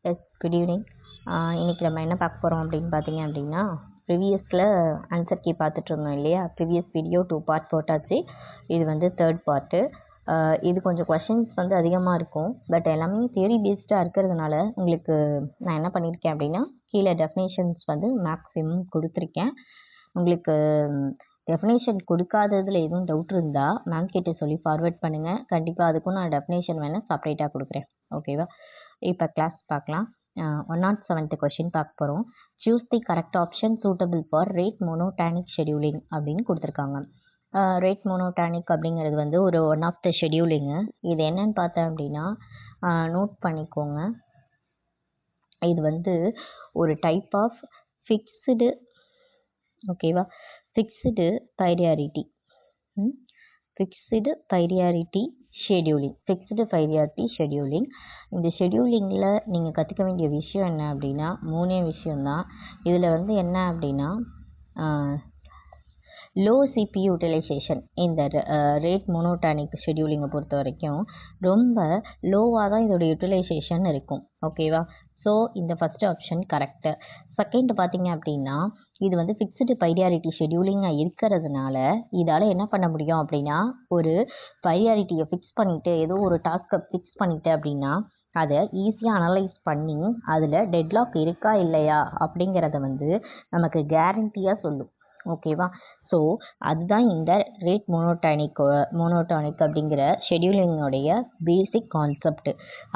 Yes good evening. இன்றைக்கி நம்ம என்ன பார்க்க போகிறோம் அப்படின்னு பார்த்தீங்க அப்படின்னா, ப்ரீவியஸில் ஆன்சர் கீ பார்த்துட்டு இருந்தோம் இல்லையா? ப்ரீவியஸ் வீடியோ 2 பார்ட் போட்டாச்சு. இது வந்து 3rd பார்ட்டு. இது கொஞ்சம் கொஷின்ஸ் வந்து அதிகமாக இருக்கும், பட் எல்லாமே தியரி பேஸ்டாக இருக்கிறதுனால உங்களுக்கு நான் என்ன பண்ணியிருக்கேன் அப்படின்னா, கீழே டெஃபினேஷன்ஸ் வந்து மேக்ஸிமம் கொடுத்துருக்கேன். உங்களுக்கு டெஃபினேஷன் கொடுக்காததில் எதுவும் டவுட் இருந்தால் மேம் கிட்ட சொல்லி ஃபார்வர்ட் பண்ணுங்கள். கண்டிப்பாக அதுக்கும் நான் டெஃபினேஷன் வேணால் செப்பரேட்டாக கொடுக்குறேன். ஓகேவா? இப்போ கிளாஸ் பார்க்கலாம். 107th கொஷின் பார்க்க போகிறோம். Choose the correct option suitable for rate monotonic scheduling அப்படின்னு கொடுத்துருக்காங்க. ரேட் மோனோடானிக் அப்படிங்கிறது வந்து ஒரு ஒன் ஆஃப் த ஷெடியூலிங்கு. இது என்னன்னு பார்த்தேன் அப்படின்னா, நோட் பண்ணிக்கோங்க. இது வந்து ஒரு டைப் ஆஃப் ஃபிக்ஸ்டு, ஓகேவா, ஃபிக்ஸ்டு ப்ரையாரிட்டி ஷெடியூலிங். இந்த ஷெடியூலிங்கில் நீங்கள் கற்றுக்க வேண்டிய விஷயம் என்ன அப்படின்னா, 3 விஷயம்தான். இதில் வந்து என்ன அப்படின்னா, லோ சிபி யூட்டிலைசேஷன். இந்த ரேட் மோனோடானிக் ஷெடியூலிங்கை பொறுத்த வரைக்கும் ரொம்ப லோவாக தான் இதோட யூட்டிலைசேஷன் இருக்கும். ஓகேவா? ஸோ இந்த ஃபஸ்ட்டு ஆப்ஷன் கரெக்டு. செகண்ட் பார்த்தீங்க அப்படின்னா, இது வந்து ஃபிக்ஸ்டு ப்ரையாரிட்டி ஷெடியூலிங்காக இருக்கிறதுனால இதால் என்ன பண்ண முடியும் அப்படின்னா, ஒரு ப்ரையாரிட்டியை ஃபிக்ஸ் பண்ணிவிட்டு, ஏதோ ஒரு டாஸ்க்கை ஃபிக்ஸ் பண்ணிவிட்டு அப்படின்னா அதை ஈஸியாக அனலைஸ் பண்ணி அதில் டெட்லாக் இருக்கா இல்லையா அப்படிங்கிறத வந்து நமக்கு கேரண்டியாக சொல்லும். ஓகேவா? ஸோ அதுதான் இந்த ரேட் மோனோடானிக் அப்படிங்கிற ஷெடியூலிங்கோடைய பேசிக் கான்செப்ட்.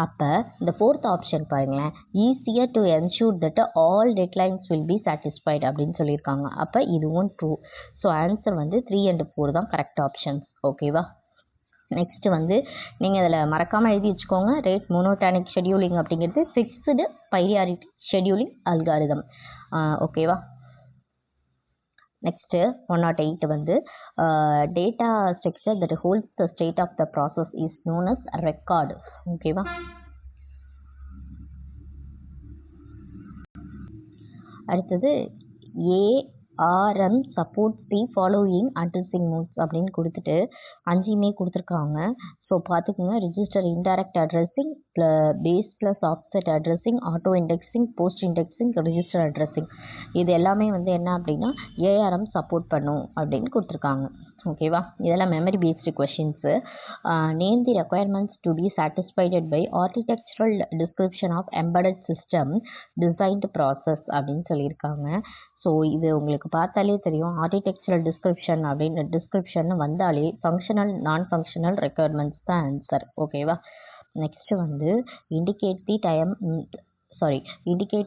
அப்போ இந்த 4th ஆப்ஷன் பாருங்களேன், easier to ensure that all deadlines will be satisfied அப்படின்னு சொல்லியிருக்காங்க. அப்போ இதுவும் ட்ரூ. ஸோ ஆன்சர் வந்து 3 and 4 தான் கரெக்ட் ஆப்ஷன்ஸ். ஓகேவா? நெக்ஸ்ட்டு வந்து நீங்கள் இதில் மறக்காமல் எழுதி வச்சுக்கோங்க. ரேட் மோனோடானிக் ஷெடியூலிங் அப்படிங்கிறது ஃபிக்ஸ்டு ப்ரையாரிட்டி ஷெடியூலிங் அல்காரிதம். ஓகேவா? நெக்ஸ்ட்டு 108 வந்து data structure that holds the state of the process is known as record. ஓகேவா? அடுத்தது ARM support the following addressing modes அப்படின்னு கொடுத்துட்டு 5மே கொடுத்துருக்காங்க. ஸோ பார்த்துக்குங்க. Register indirect addressing, base plus offset addressing, auto indexing, post indexing, register addressing. இது எல்லாமே வந்து என்ன அப்படின்னா ஏஆர்எம் சப்போர்ட் பண்ணும் அப்படின்னு கொடுத்துருக்காங்க. ஓகேவா? இதெல்லாம் memory based questions. Name the requirements to be satisfied by architectural description of embedded system designed process அப்படின்னு சொல்லியிருக்காங்க. ஸோ இது உங்களுக்கு பார்த்தாலே தெரியும். ஆர்கிடெக்சரல் டிஸ்கிரிப்ஷன் அப்படின்னு டிஸ்கிரிப்ஷன் வந்தாலே ஃபங்க்ஷனல் நான் ஃபங்க்ஷனல் ரெக்குயர்மெண்ட்ஸ் தான் ஆன்சர். ஓகேவா? நெக்ஸ்ட்டு வந்து indicate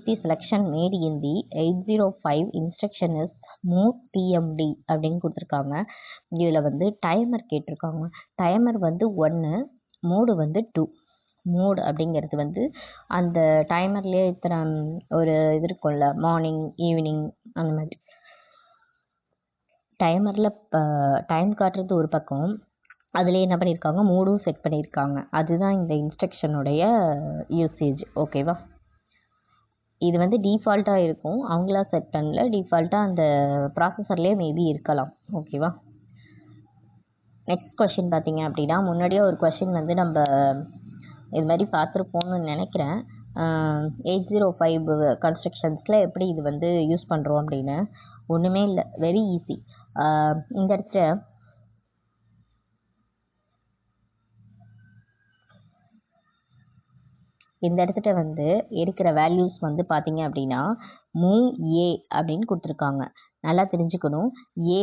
the selection made in the 805 instruction is move DMT அப்படின்னு கொடுத்துருக்காங்க. இதில் வந்து டைமர் கேட்டிருக்காங்க. டைமர் வந்து 1, மோடு வந்து 2. மோட் அப்படிங்கிறது வந்து அந்த டைமர்லேயே இத்தனை ஒரு இது இருக்கும்ல, மார்னிங் ஈவினிங் அந்த மாதிரி டைமரில் டைம் காட்டுறது ஒரு பக்கம், அதில் என்ன பண்ணியிருக்காங்க, மோடும் செட் பண்ணியிருக்காங்க. அதுதான் இந்த இன்ஸ்ட்ரக்ஷனுடைய யூசேஜ். ஓகேவா? இது வந்து டிஃபால்ட்டாக இருக்கும், அவங்களா செட் பண்ணல. டிஃபால்ட்டாக அந்த ப்ராசஸர்லேயே மேபி இருக்கலாம். ஓகேவா? நெக்ஸ்ட் கொஷின் பார்த்தீங்க அப்படின்னா, முன்னாடியே ஒரு கொஷின் வந்து நம்ம இது மாதிரி பார்த்துருப்போம்னு நினைக்கிறேன். 805 கன்ஸ்ட்ரக்ஷன்ஸில் எப்படி இது வந்து யூஸ் பண்ணுறோம் அப்படின்னு. ஒன்றுமே இல்லை, வெரி ஈஸி. இந்த இடத்துல வந்து இருக்கிற வேல்யூஸ் வந்து பார்த்தீங்க அப்படின்னா மூவ் ஏ அப்படின்னு கொடுத்துருக்காங்க. நல்லா தெரிஞ்சுக்கணும். ஏ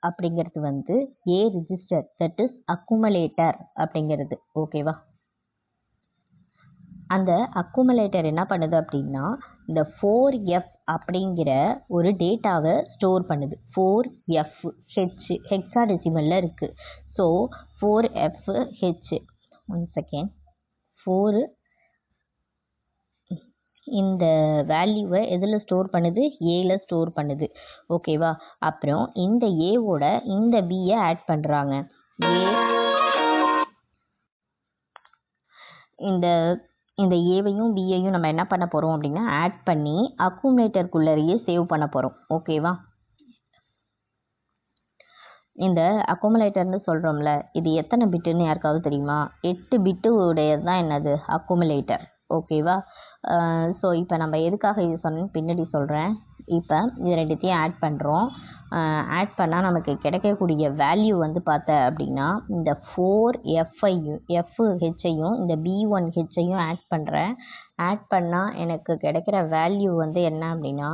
அப்படிங்கிறது வந்து ஏ ரிஜிஸ்டர், தட் இஸ் அக்குமுலேட்டர் அப்படிங்கிறது. ஓகேவா? அந்த அக்குமுலேட்டர் என்ன பண்ணுது அப்படின்னா, இந்த 4F அப்படிங்கிற ஒரு டேட்டாவை ஸ்டோர் பண்ணுது. 4F ஹெக்ஸாடெசிமலில் இருக்குது. ஸோ 4FH 1 செகண்ட் 4 இந்த வேல்யூவை எதில் ஸ்டோர் பண்ணுது? ஏல ஸ்டோர் பண்ணுது. ஓகேவா? அப்புறம் இந்த ஏவோட இந்த பியை ஆட் பண்ணுறாங்க. இந்த ஏவையும் பியையும் நம்ம என்ன பண்ண போகிறோம் அப்படின்னா ஆட் பண்ணி அக்குமுலேட்டருக்குள்ளேயே சேவ் பண்ண போகிறோம். ஓகேவா? இந்த அக்குமுலேட்டர்னு சொல்கிறோம்ல, இது எத்தனை பிட்டுன்னு யாருக்காவது தெரியுமா? 8 பிட்டு உடையது தான் என்னது? அக்குமுலேட்டர். ஓகேவா? ஸோ இப்போ நம்ம எதுக்காக இது சொன்னேன்னு பின்னாடி சொல்கிறேன். இப்போ இது ரெண்டுத்தையும் ஆட் பண்ணுறோம். ஆட் பண்ணால் நமக்கு கிடைக்கக்கூடிய வேல்யூ வந்து பார்த்த அப்படின்னா இந்த 4Fஐயும் FHஐயும் இந்த B1Hஐயும் ஆட் பண்ணுறேன். ஆட் பண்ணால் எனக்கு கிடைக்கிற வேல்யூ வந்து என்ன அப்படின்னா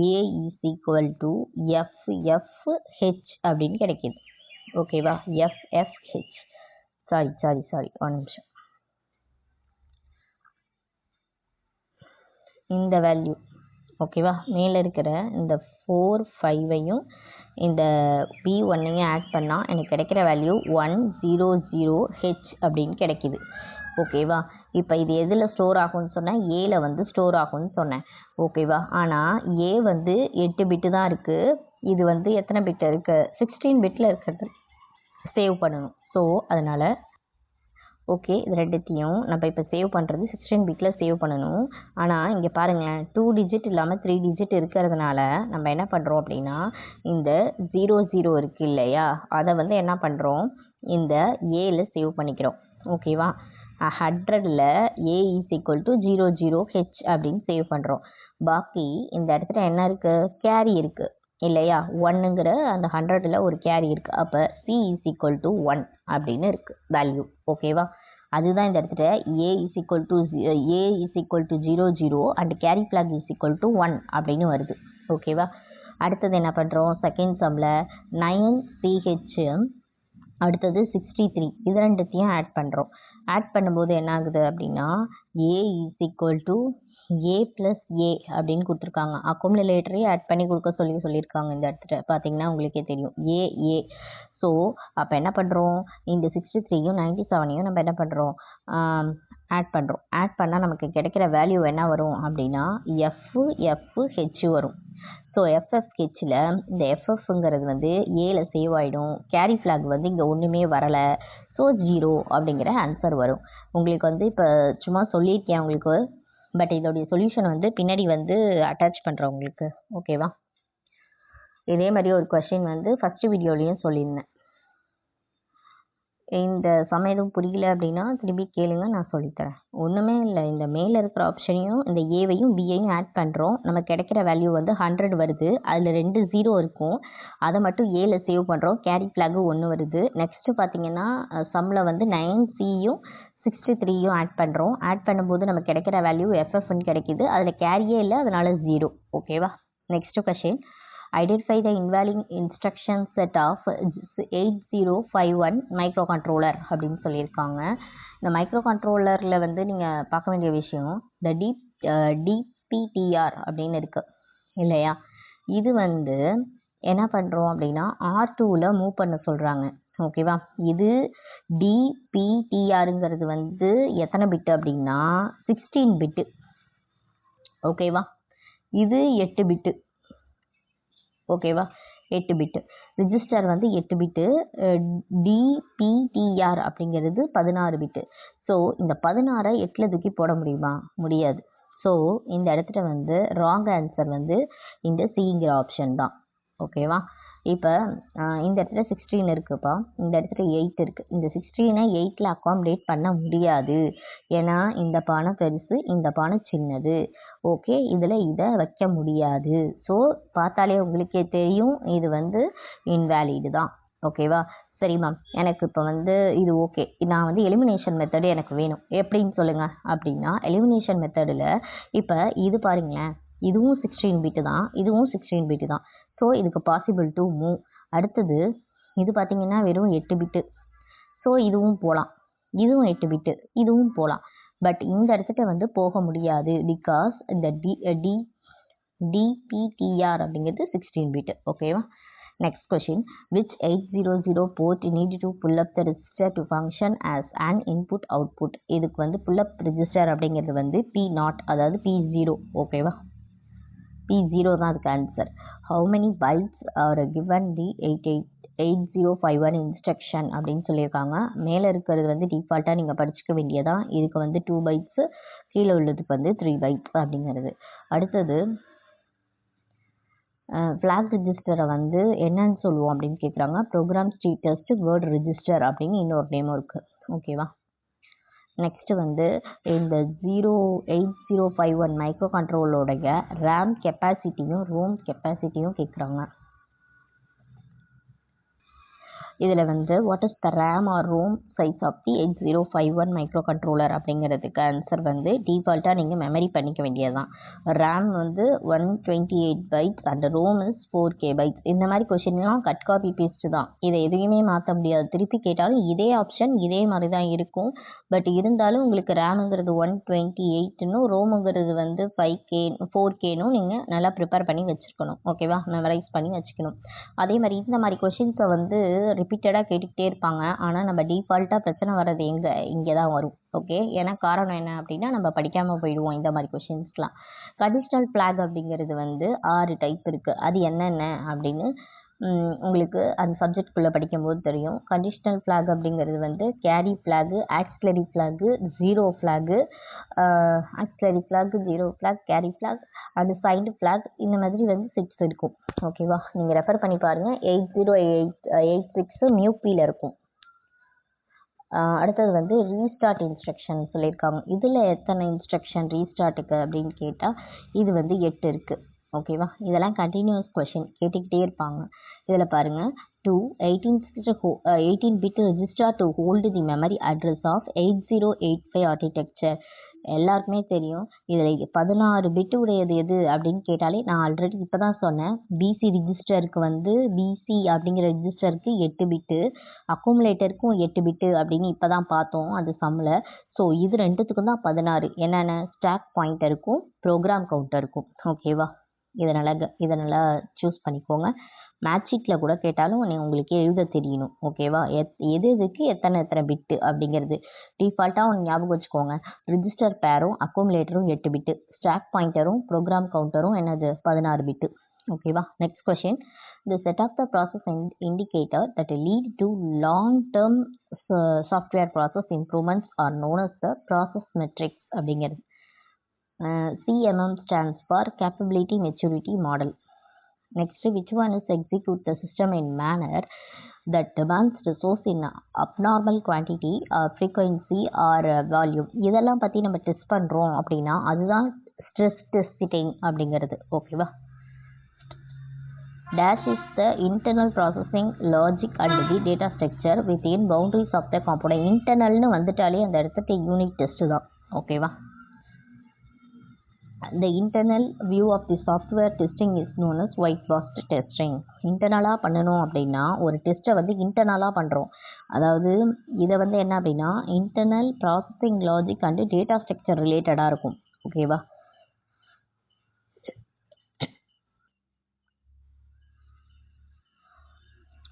A = FFH அப்படின்னு கிடைக்கிது. ஓகேவா? FFH. சாரி ஒரு நிமிஷம். இந்த வேல்யூ ஓகேவா? மேலே இருக்கிற இந்த 4 5ஐயும் இந்த B1ஐயும் ஆட் பண்ணால் எனக்கு கிடைக்கிற வேல்யூ 100H அப்படின்னு கிடைக்கிது. ஓகேவா? இப்போ இது எதில் ஸ்டோர் ஆகும்னு சொன்னேன்? ஏல வந்து ஸ்டோர் ஆகும்னு சொன்னேன். ஓகேவா? ஆனால் ஏ வந்து 8 பிட்டு தான் இருக்குது. இது வந்து எத்தனை பிட்டு இருக்குது? 16 பிட்டில் இருக்கிறது சேவ் பண்ணணும். ஸோ அதனால் ஓகே, இது ரெண்டுத்தையும் நம்ம இப்போ சேவ் பண்ணுறது 16 பிட்டில் சேவ் பண்ணணும். ஆனால் இங்கே பாருங்களேன், 2 டிஜிட் இல்லாமல் 3 டிஜிட் இருக்கிறதுனால நம்ம என்ன பண்ணுறோம் அப்படின்னா இந்த 00 இருக்குது இல்லையா, அதை வந்து என்ன பண்ணுறோம் இந்த ஏல சேவ் பண்ணிக்கிறோம். ஓகேவா? 100ல் A = 00H அப்படின்னு சேவ் பண்ணுறோம். பாக்கி இந்த இடத்துல என்ன இருக்குது? கேரி இருக்குது இல்லையா? 1ங்கிற அந்த 100ல் ஒரு கேரி இருக்குது. அப்போ C = 1 அப்படின்னு இருக்குது வேல்யூ. ஓகேவா? அதுதான் இந்த இடத்துல A = 00 அண்ட் கேரி ஃப்ளாக் = 1 அப்படின்னு வருது. ஓகேவா? அடுத்தது என்ன பண்ணுறோம்? செகண்ட் சம்மில் 9CH அடுத்தது 63 இது ரெண்டுத்தையும் ஆட் பண்ணுறோம். ஆட் பண்ணும்போது என்ன ஆகுது அப்படின்னா A = A + A அப்படின்னு கொடுத்துருக்காங்க. அக்குமுலேட்டரே ஆட் பண்ணி கொடுக்க சொல்லியிருக்காங்க. இந்த இடத்துல பார்த்தீங்கன்னா உங்களுக்கே தெரியும் A. ஸோ அப்போ என்ன பண்ணுறோம்? இந்த 63யும் 97யும் நம்ம என்ன பண்ணுறோம்? ஆட் பண்ணுறோம். ஆட் பண்ணால் நமக்கு கிடைக்கிற வேல்யூ என்ன வரும் அப்படின்னா FFH வரும். ஸோ FFHல இந்த FFங்கிறது வந்து ஏல சேவ் ஆகிடும். கேரி ஃப்ளாக் வந்து இங்கே ஒன்றுமே வரலை. ஸோ 0 அப்படிங்கிற ஆன்சர் வரும். உங்களுக்கு வந்து இப்போ சும்மா சொல்லியிருக்கேன் உங்களுக்கு, பட் இதோடைய சொல்யூஷன் வந்து பின்னாடி வந்து அட்டாச் பண்ணுறேன் உங்களுக்கு. ஓகேவா? இதே மாதிரி ஒரு கொஷின் வந்து ஃபஸ்ட்டு வீடியோலையும் சொல்லியிருந்தேன். இந்த சம் எதுவும் புரியல அப்படின்னா திரும்பி கேளுங்க, நான் சொல்லித்தரேன். ஒன்றுமே இல்லை, இந்த மேலே இருக்கிற ஆப்ஷனையும் இந்த ஏவையும் பியையும் ஆட் பண்ணுறோம். நமக்கு கிடைக்கிற வேல்யூ வந்து 100 வருது. அதில் 2 0 இருக்கும். அதை மட்டும் ஏல சேவ் பண்ணுறோம். கேரி ஃப்ளாகு 1 வருது. நெக்ஸ்ட்டு பார்த்தீங்கன்னா சம்மில் வந்து 9Cயும் 63யும் ஆட் பண்ணுறோம். ஆட் பண்ணும்போது நமக்கு கிடைக்கிற வேல்யூ FFன்னு கிடைக்கிது. அதில் கேரியே இல்லை, அதனால 0. ஓகேவா? Next question, identify the invalid instruction set of 8051 microcontroller அப்படின்னு சொல்லியிருக்காங்க. இந்த மைக்ரோ கண்ட்ரோலரில் வந்து நீங்கள் பார்க்க வேண்டிய விஷயம் இந்த DPTR அப்படின்னு இருக்குது இல்லையா? இது வந்து என்ன பண்ணுறோம் அப்படின்னா R2ல் மூவ் பண்ண சொல்கிறாங்க. ஓகேவா? இது DPTRங்கிறது வந்து எத்தனை பிட்டு அப்படின்னா 16 பிட்டு. ஓகேவா? இது 8 பிட்டு. ஓகேவா? 8 பிட்டு. ரிஜிஸ்டர் வந்து 8 பிட்டு. DPTR அப்படிங்கிறது 16 பிட்டு. ஸோ இந்த 16ஐ 8ல் தூக்கி போட முடியுமா? முடியாது. ஸோ இந்த இடத்துல வந்து ராங் ஆன்சர் வந்து இந்த சிங்கிற ஆப்ஷன் தான். ஓகேவா? இப்போ இந்த இடத்துல 16 இருக்குப்பா, இந்த இடத்துல 8 இருக்குது. இந்த 16ஐ 8ல் அக்காமடேட் பண்ண முடியாது. ஏன்னா இந்த பானை பெருசு, இந்த பானை சின்னது. ஓகே, இதில் இதை வைக்க முடியாது. ஸோ பார்த்தாலே உங்களுக்கே தெரியும் இது வந்து இன்வேலிடு தான். ஓகேவா? சரி மேம், எனக்கு இப்போ வந்து இது ஓகே, நான் வந்து எலிமினேஷன் மெத்தடு எனக்கு வேணும். எப்படின்னு சொல்லுங்கள் அப்படின்னா எலிமினேஷன் மெத்தடில் இப்போ இது பாருங்களேன், இதுவும் 16 பிட்டு தான், இதுவும் 16 பிட்டு தான். ஸோ இதுக்கு பாசிபிள் டு மூவ். அடுத்தது இது பார்த்தீங்கன்னா வெறும் 8 பிட்டு. ஸோ இதுவும் போகலாம். இதுவும் 8 பிட்டு, இதுவும் போகலாம். பட் இந்த இடத்துக்கு வந்து போக முடியாது. பிகாஸ் இந்த DPTR அப்படிங்கிறது 16 பிட்டு. ஓகேவா? Next question, which 800 port need to pull up the register to function as an input output. இதுக்கு வந்து புல் அப் ரெஜிஸ்டர் அப்படிங்கிறது வந்து P0, அதாவது P0. ஓகேவா? P0 தான் அதுக்கு answer. How many bytes are given the 8051 instruction அப்படின்னு சொல்லியிருக்காங்க. மேலே இருக்கிறது வந்து டிஃபால்ட்டாக நீங்கள் படிச்சுக்க வேண்டியதான். இதுக்கு வந்து 2 பைட்ஸு, கீழே உள்ளதுக்கு வந்து 3 பைட்ஸ் அப்படிங்கிறது. அடுத்தது ஃப்ளாக் ரெஜிஸ்டரை வந்து என்னன்னு சொல்லுவோம் அப்படின்னு கேட்குறாங்க. ப்ரோக்ராம் ஸ்டேட்டஸ்ட் வேர்ட் ரெஜிஸ்டர் அப்படின்னு இன்னொரு நேமும் இருக்குது. ஓகேவா? நெக்ஸ்ட்டு வந்து இந்த 8051 மைக்ரோ கண்ட்ரோலோடைய ரேம் கெப்பாசிட்டியும் ரோம் கெப்பாசிட்டியும் கேட்குறாங்க. இதில் வந்து what is the RAM or ROM size of the 8051 microcontroller அப்படிங்கிறதுக்கு ஆன்சர் வந்து டிஃபால்ட்டாக நீங்கள் மெமரி பண்ணிக்க வேண்டியது தான். ரேம் வந்து 128 bytes and ROM is 4K bytes. இந்த மாதிரி கொஷின்லாம் கட் காப்பி பேஸ்ட் தான். இதை எதையுமே மாற்ற முடியாது. திருப்பி கேட்டாலும் இதே ஆப்ஷன் இதே மாதிரி தான் இருக்கும். பட் இருந்தாலும் உங்களுக்கு ரேமுங்கிறது 128னும் ரோமுங்கிறது வந்து 4Kனும் நீங்கள் நல்லா ப்ரிப்பேர் பண்ணி வச்சுருக்கணும். ஓகேவா, மெமரைஸ் பண்ணி வச்சுக்கணும். அதே மாதிரி இந்த மாதிரி கொஷின்ஸை வந்து ரிப்பீட்டடாக கேட்டுக்கிட்டே இருப்பாங்க. ஆனால் நம்ம டிஃபால்ட்டாக பிரச்சனை வர்றது இங்கே தான் வரும். ஓகே, ஏன்னா காரணம் என்ன அப்படின்னா நம்ம படிக்காமல் போயிடுவோம் இந்த மாதிரி கொஷின்ஸ்லாம். கண்டிஷனல் ஃப்ளாக் அப்படிங்கிறது வந்து 6 டைப் இருக்குது. அது என்னென்ன அப்படின்னு உங்களுக்கு அந்த சப்ஜெக்ட்குள்ளே படிக்கும்போது தெரியும். கண்டிஷனல் ஃப்ளாக் அப்படிங்கிறது வந்து carry flag, auxiliary flag, zero flag, auxiliary flag, zero flag, carry flag and side flag, இந்த மாதிரி வந்து 6 இருக்கும். ஓகேவா, நீங்கள் ரெஃபர் பண்ணி பாருங்கள். 8086 மியூபியில் இருக்கும். அடுத்தது வந்து ரீஸ்டார்ட் இன்ஸ்ட்ரக்ஷன் சொல்லியிருக்காங்க. இதில் எத்தனை இன்ஸ்ட்ரக்ஷன் ரீஸ்டார்ட்டுக்கு அப்படின்னு கேட்டால் இது வந்து 8 இருக்குது. ஓகேவா, இதெல்லாம் கண்டினியூஸ் கொஷின் கேட்டுக்கிட்டே இருப்பாங்க. இதில் பாருங்கள், 18 bit register to hold the memory address of 8085 architecture. எல்லாருக்குமே தெரியும். இதில் 16 பிட்டு உடையது எது அப்படின்னு கேட்டாலே நான் ஆல்ரெடி இப்போ தான் சொன்னேன். பிசி ரிஜிஸ்டருக்கு வந்து பிசி அப்படிங்கிற ரிஜிஸ்டருக்கு 8 பிட்டு, அக்குமுலேட்டருக்கும் 8 பிட்டு அப்படின்னு இப்போ தான் பார்த்தோம் அது சம்மில். ஸோ இது ரெண்டுத்துக்கும் தான் 16. என்னென்ன, ஸ்டாக் பாயிண்டருக்கும் ப்ரோக்ராம் கவுண்டருக்கும். ஓகேவா, இதை நல்லா சூஸ் பண்ணிக்கோங்க. மேட்ச் ஷீட்டில் கூட கேட்டாலும் உங்களுக்கு எழுத தெரியணும். ஓகேவா, எதுக்கு எத்தனை பிட்டு அப்படிங்கிறது டிஃபால்ட்டாக ஒன்று ஞாபகம் வச்சுக்கோங்க. ரிஜிஸ்டர் பேரும் அக்குமுலேட்டரும் 8 பிட்டு, ஸ்டாக் பாயிண்டரும் ப்ரோக்ராம் கவுண்டரும் என்னது 16 பிட்டு. ஓகேவா, next question. The set of the process indicator that lead to long-term software process improvements are known as the process metrics அப்படிங்கிறது. CMM stands for Capability Maturity Model. Next, which one is execute the system in manner that demands resource in abnormal quantity or frequency or volume. இதெல்லாம் பற்றி நம்ம test பண்ணுறோம் அப்படின்னா அதுதான் stress testing அப்படிங்கிறது. ஓகேவா, dash is the internal processing logic and the data structure within boundaries of the component. இன்டர்னல்னு வந்துட்டாலே அந்த இடத்துக்கு யூனிட் டெஸ்ட் தான். ஓகேவா, the internal view of the software testing is known as white box testing. இன்டர்னலாக பண்ணணும் அப்படின்னா ஒரு டெஸ்ட்டை வந்து இன்டர்னலாக பண்ணுறோம். அதாவது இதை வந்து என்ன அப்படின்னா internal processing logic and data structure ரிலேட்டடாக இருக்கும். ஓகேவா,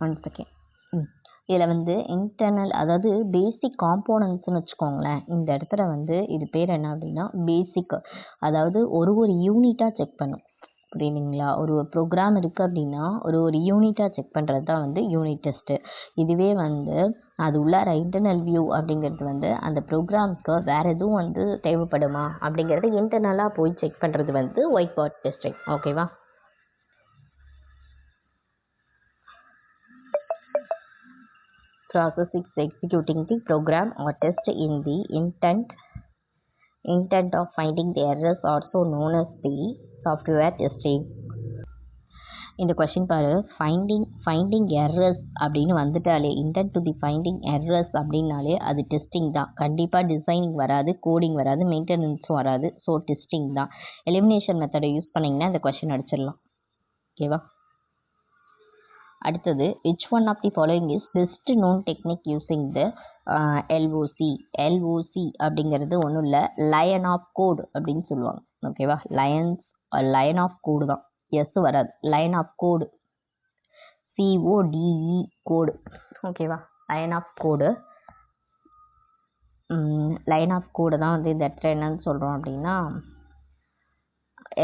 ஒன் செகண்ட். இதில் வந்து இன்டர்னல் அதாவது பேசிக் காம்போனன்ட்ஸ்னு வச்சுக்கோங்களேன். இந்த இடத்துல வந்து இது பேர் என்ன அப்படின்னா பேசிக், அதாவது ஒரு யூனிட்டாக செக் பண்ணும். புரியுதுங்களா, ஒரு ப்ரோக்ராம் இருக்குது அப்படின்னா ஒரு யூனிட்டாக செக் பண்ணுறது தான் வந்து யூனிட் டெஸ்ட்டு. இதுவே வந்து அது உள்ளார இன்டர்னல் வியூ அப்படிங்கிறது வந்து அந்த ப்ரோக்ராம்க்கு வேறு எதுவும் வந்து தேவைப்படுமா அப்படிங்கிறது இன்டர்னலாக போய் செக் பண்ணுறது வந்து ஒயிட் பாக்ஸ் டெஸ்டிங். ஓகேவா, process is executing the program or test in the intent of finding the errors, also known as the software testing. இந்த கொஸ்டின் பாரு, ஃபைண்டிங் எரர்ஸ் அப்படின்னு வந்துட்டாலே intend to the finding errors அப்படின்னாலே அது testing தான். கண்டிப்பாக designing வராது, கோடிங் வராது, மெயின்டெனன்ஸும் வராது. ஸோ டெஸ்டிங் தான். எலிமினேஷன் மெத்தடை யூஸ் பண்ணிங்கன்னா இந்த கொஸ்டின் அடிச்சிடலாம். ஓகேவா, அடுத்தது which one of the following is best known technique using the LOC. LOC அப்படிங்கிறது ஒன்றும் இல்லை, லைன் ஆஃப் கோடு அப்படின்னு சொல்லுவாங்க. ஓகேவா, லைன் ஆஃப் கோடு தான், எஸ் வராது. Line of code, CODE code. ஓகேவா, line of code. Line of code தான் வந்து இந்த இடத்துல என்னன்னு சொல்கிறோம் அப்படின்னா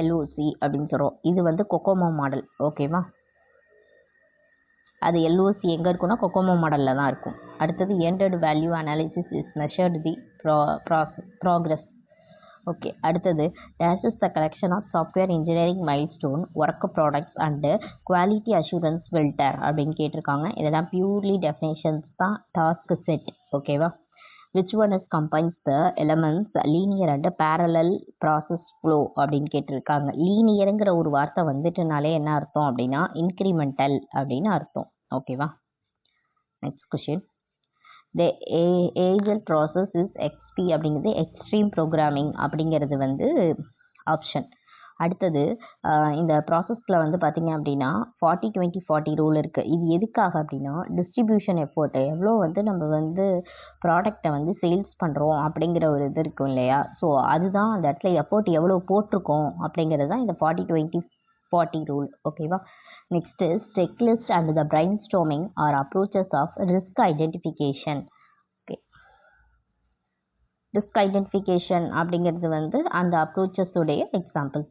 LOC அப்படின்னு சொல்கிறோம். இது வந்து கொக்கோமோ மாடல். ஓகேவா, அது LOC எங்கே இருக்குன்னா கொக்கோமோ மாடலில் தான் இருக்கும். அடுத்தது earned value analysis is measured the progress. Okay, அடுத்தது dash is the collection of software engineering milestone work products and quality assurance filter அப்படின்னு கேட்டிருக்காங்க. இதெல்லாம் பியூர்லி டெஃபினேஷன்ஸ் தான், டாஸ்க் செட். ஓகேவா, which one is combines the elements linear and parallel process flow அப்படின்னு கேட்டிருக்காங்க. லீனியருங்கிற ஒரு வார்த்தை வந்துட்டுனாலே என்ன அர்த்தம் அப்படின்னா இன்க்ரிமெண்டல் அப்படின்னு அர்த்தம். ஓகேவா? Next question. The agile process is XP அப்படிங்கிறது எக்ஸ்ட்ரீம் ப்ரோக்ராமிங் அப்படிங்கிறது வந்து ஆப்ஷன். அடுத்தது இந்த ப்ராசஸில் வந்து பார்த்திங்க அப்படின்னா 40-20-40 ரூல் இருக்குது. இது எதுக்காக அப்படின்னா டிஸ்ட்ரிபியூஷன் எஃபோர்ட்டு எவ்வளோ வந்து நம்ம வந்து ப்ராடக்டை வந்து சேல்ஸ் பண்ணுறோம் அப்படிங்கிற ஒரு இது இருக்கும் இல்லையா. ஸோ அதுதான் அந்த இடத்துல எஃபோர்ட் எவ்வளோ போட்டிருக்கோம் அப்படிங்கிறது தான் இந்த 40-20-40 ரூல். ஓகேவா? Next checklist and the brainstorming or approaches of risk identification. Okay, risk identification அப்படிங்கிறது வந்து அந்த அப்ரோச்சஸுடைய example.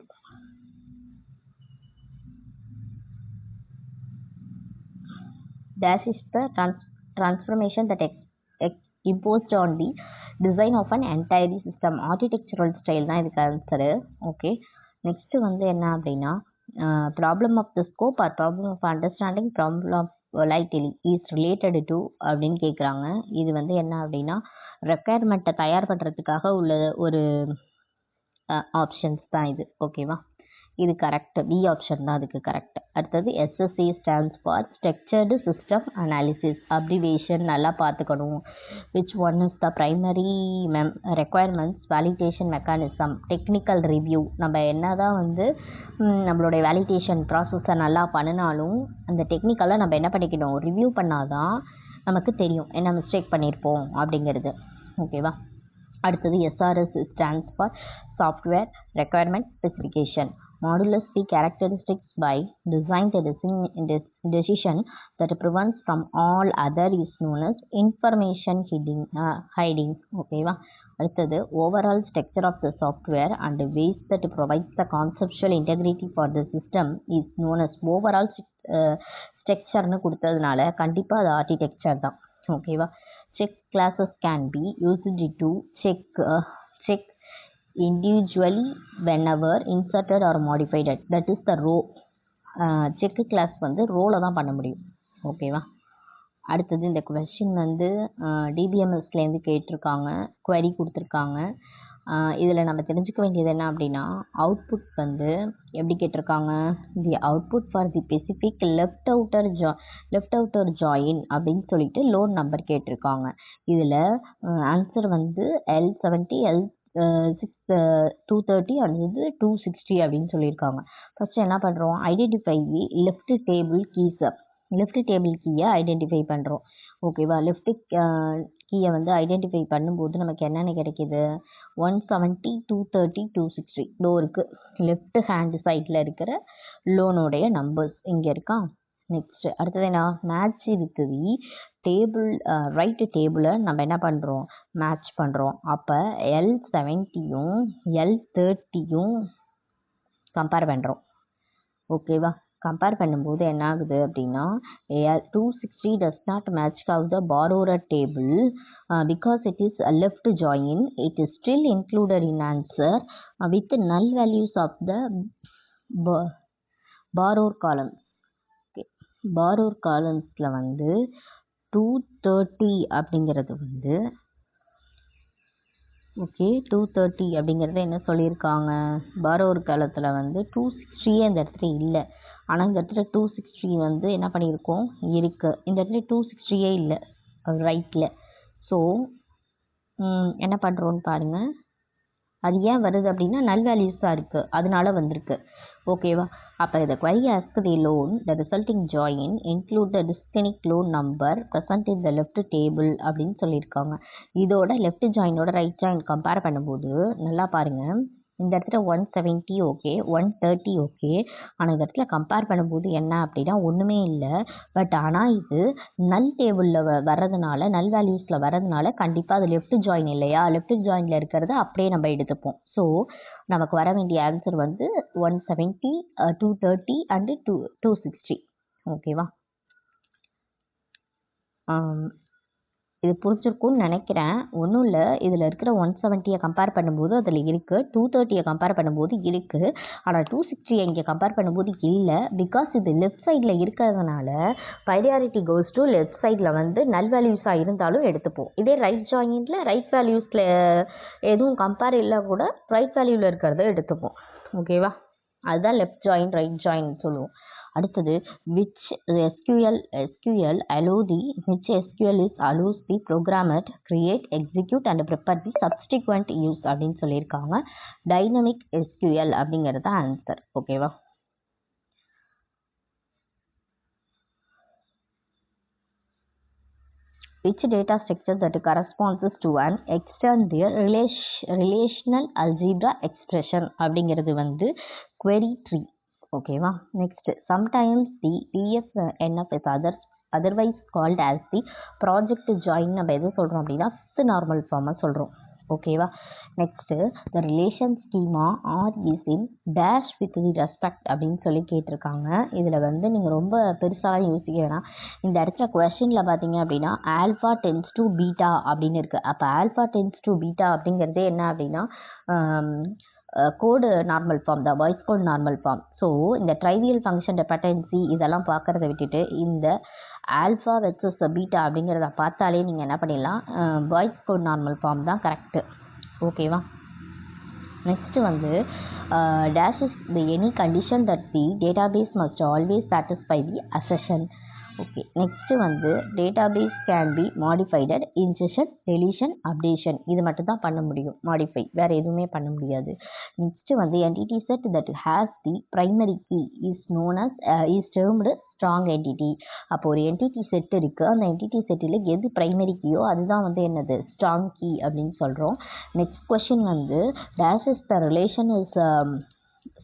Dash is the transformation that imposed on the design of an entire system. Architectural style தான் இதுக்கு answer. Okay, next வந்து என்ன அப்படின்னா problem of the scope or problem of understanding problem of lightly is related to அப்படின்னு கேட்குறாங்க. இது வந்து என்ன அப்படின்னா ரெக்குயர்மெண்ட்டை தயார் பண்ணுறதுக்காக உள்ள ஒரு ஆப்ஷன்ஸ் தான் இது. ஓகேவா? இது கரெக்ட். பி ஆப்ஷன் தான் அதுக்கு கரெக்ட். அடுத்தது SSA stands for structured system analysis. Abbreviation நல்லா பார்த்துக்கணும். Which one is the primary requirements validation mechanism technical review. நம்ம என்ன தான் வந்து நம்மளுடைய வேலிடேஷன் ப்ராசஸை நல்லா பண்ணினாலும் அந்த டெக்னிக்கலாக நம்ம என்ன பண்ணிக்கணும், ரிவ்யூ பண்ணாதான் நமக்கு தெரியும் என்ன மிஸ்டேக் பண்ணியிருப்போம் அப்படிங்கிறது. ஓகேவா? அடுத்தது SRS stands for software requirement specification. Modulus the characteristics by design the decision that prevents from all other is known as information hiding. ஓகேவா? அடுத்தது overall structure of the software and ways that provides the conceptual integrity for the system is known as overall structureனு கொடுத்ததுனால கண்டிப்பாக அது architecture தான். ஓகேவா? check classes can be used to check individually whenever inserted or modified. that is the row. Check class வந்து ரோவில் தான் பண்ண முடியும். ஓகேவா? அடுத்தது இந்த கொஸ்டின் வந்து டிபிஎம்எஸ்லேருந்து கேட்டிருக்காங்க, குவரி கொடுத்துருக்காங்க. இதில் நம்ம தெரிஞ்சுக்க வேண்டியது என்ன அப்படின்னா அவுட்புட் வந்து எப்படி கேட்டிருக்காங்க, தி output for the specific left outer join அப்படின்னு சொல்லிட்டு லோட் நம்பர் கேட்டிருக்காங்க. இதில் ஆன்சர் வந்து L70 L230 அடுத்தது 260 அப்படின்னு சொல்லியிருக்காங்க. ஃபஸ்ட்டு என்ன பண்ணுறோம், ஐடென்டிஃபை லெஃப்ட் டேபிள் கீயை ஐடென்டிஃபை பண்ணுறோம். ஓகேவா? லெஃப்ட் கீயை வந்து ஐடென்டிஃபை பண்ணும்போது நமக்கு என்னென்ன கிடைக்கிது, 170 230 260 லோருக்கு லெஃப்ட் ஹேண்ட் சைடில் இருக்கிற லோனுடைய நம்பர்ஸ் இங்கே இருக்கா. நெக்ஸ்ட்டு அடுத்தது என்ன, மேட்ச் இருக்குது டேபிள் ரைட்டு டேபிளை நம்ம என்ன பண்ணுறோம், மேட்ச் பண்ணுறோம். அப்போ L70யும் L30யும் கம்பேர் பண்ணுறோம். ஓகேவா? கம்பேர் பண்ணும்போது என்ன ஆகுது அப்படின்னா 260 does not match of the borrower table because it is a left join. It is still included in answer with null values of the borrower columns. borrower columnsல வந்து 230 அப்படிங்கிறது வந்து ஓகே 230 அப்படிங்கிறது என்ன சொல்லியிருக்காங்க, borrower காலத்தில் வந்து 260 இந்த இடத்துல இல்லை. ஆனால் இந்த இடத்துல 260 வந்து என்ன பண்ணியிருக்கோம் இருக்குது. இந்த இடத்துல 260 இல்லை ரைட்டில். ஸோ என்ன பண்ணுறோன்னு பாருங்கள், அது ஏன் வருது அப்படின்னா நல் வேல்யூஸாக இருக்குது அதனால வந்திருக்கு. ஓகேவா? அப்போ இதை query ask the loan the resulting join include the distinct loan number present in the left table அப்படின்னு சொல்லியிருக்காங்க. இதோட லெஃப்ட் ஜாயினோட ரைட் ஜாயின் கம்பேர் பண்ணும்போது நல்லா பாருங்கள், இந்த இடத்துல 170 ஓகே 130 ஓகே. ஆனால் இந்த இடத்துல கம்பேர் பண்ணும்போது என்ன அப்படின்னா ஒன்றுமே இல்லை. பட் ஆனால் இது நல் டேபிளில் வர்றதுனால நல் வேல்யூஸில் வர்றதுனால கண்டிப்பாக அது லெஃப்ட் ஜாயின் இல்லையா, லெஃப்ட் ஜாயினில் இருக்கிறத அப்படியே நம்ம எடுத்துப்போம். ஸோ நமக்கு வர வேண்டிய ஆன்சர் வந்து 170 230 அண்டு 260. ஓகேவா? இது புரிஞ்சிருக்கும்னு நினைக்கிறேன். ஒன்றும் இல்லை, இதில் இருக்கிற 170 கம்பேர் பண்ணும்போது அதில் இருக்குது, 230 கம்பேர் பண்ணும்போது இருக்குது, ஆனால் 260 இங்கே கம்பேர் பண்ணும்போது இல்லை. பிகாஸ் இது லெஃப்ட் சைடில் இருக்கிறதுனால ப்ரையாரிட்டி கோஸ் டு லெஃப்ட் சைடில் வந்து நல் வேல்யூஸாக இருந்தாலும் எடுத்துப்போம். இதே ரைட் ஜாயின்ட்டில் ரைட் வேல்யூஸில் எதுவும் கம்பேர் இல்லை கூட ரைட் வேல்யூவில் இருக்கிறத எடுத்துப்போம். ஓகேவா? அதுதான் லெஃப்ட் ஜாயின் ரைட் ஜாயின் சொல்லுவோம். அடுத்தது which SQL allows the programmer to create, execute and prepare the subsequent use அப்படின்னு சொல்லியிருக்காங்க. டைனமிக் SQL அப்படிங்கிறது ஆன்சர். ஓகேவா? Which data structure that corresponds to an extended relational algebra expression அப்படிங்கிறது வந்து query tree. ஓகேவா? Next sometimes the DFNF is otherwise called as the project join. நம்ம எது சொல்கிறோம் அப்படின்னா ஃபிஃப்த் நார்மல் ஃபார்மை சொல்கிறோம். ஓகேவா? Next the relation schema or is in dash with the respect அப்படின்னு சொல்லி கேட்டிருக்காங்க. இதில் வந்து நீங்கள் ரொம்ப பெருசாக யோசிக்க வேணாம். இந்த இடத்துல கொஷனில் பார்த்தீங்க அப்படின்னா ஆல்ஃபா டென்ஸ் டு பீட்டா அப்படின்னு இருக்குது. அப்போ ஆல்ஃபா டென்ஸ் டு பீட்டா அப்படிங்கிறது என்ன அப்படின்னா கோடு நார்மல் ஃபார்ம் தான், Boyce Codd normal form. So இந்த ட்ரைவியல் ஃபங்க்ஷன் டெபெண்டன்சி இதெல்லாம் பார்க்குறத விட்டுட்டு இந்த ஆல்ஃபா வெர்சஸ் பீட்டா அப்படிங்கிறத பார்த்தாலே நீங்கள் என்ன பண்ணிடலாம், வாய்ஸ் கோட் நார்மல் ஃபார்ம் தான் கரெக்டு. ஓகேவா? நெக்ஸ்ட்டு வந்து dash is the any condition that the database must always satisfy the assertion. Okay. Next வந்து database can be modified, insertion, deletion, updation இது மட்டும் தான் பண்ண முடியும், மாடிஃபை வேறு எதுவுமே பண்ண முடியாது. நெக்ஸ்ட்டு வந்து entity set that has the primary key is known as is termed strong entity. அப்போ ஒரு என்டிட்டி செட் இருக்குது, அந்த என்டிட்டி செட்டில் எது ப்ரைமரி கீயோ அதுதான் வந்து என்னது ஸ்ட்ராங் கீ அப்படின்னு சொல்கிறோம். நெக்ஸ்ட் கொஷின் வந்து dash is the relation is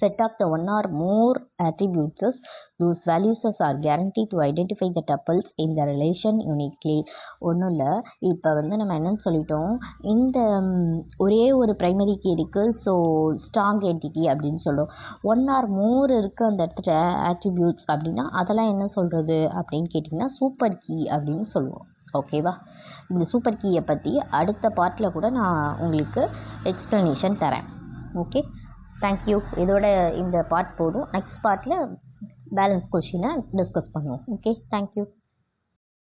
set of the one or more attributes, those values are guaranteed to identify the tuples in the relation uniquely. ஒன்றும் இல்லை, இப்போ வந்து நம்ம என்னன்னு சொல்லிட்டோம், இந்த ஒரே ஒரு ப்ரைமரி கீ இருக்குது, ஸோ ஸ்ட்ராங் என்டிட்டி அப்படின்னு சொல்கிறோம். ஒன் ஆர் மோர் இருக்குது அந்த இடத்துல ஆட்ரிபியூட்ஸ் அப்படின்னா அதெல்லாம் என்ன சொல்கிறது அப்படின்னு கேட்டிங்கன்னா சூப்பர் கீ அப்படின்னு சொல்லுவோம். ஓகேவா? இந்த சூப்பர் கீயை பற்றி அடுத்த பார்ட்டில் கூட நான் உங்களுக்கு எக்ஸ்ப்ளனேஷன் தரேன். Okay, thank you. இதோட இந்த பார்ட் போதும். நெக்ஸ்ட் பார்ட்டில் பேலன்ஸ் கொஷினை டிஸ்கஸ் பண்ணுவோம். Okay, thank you.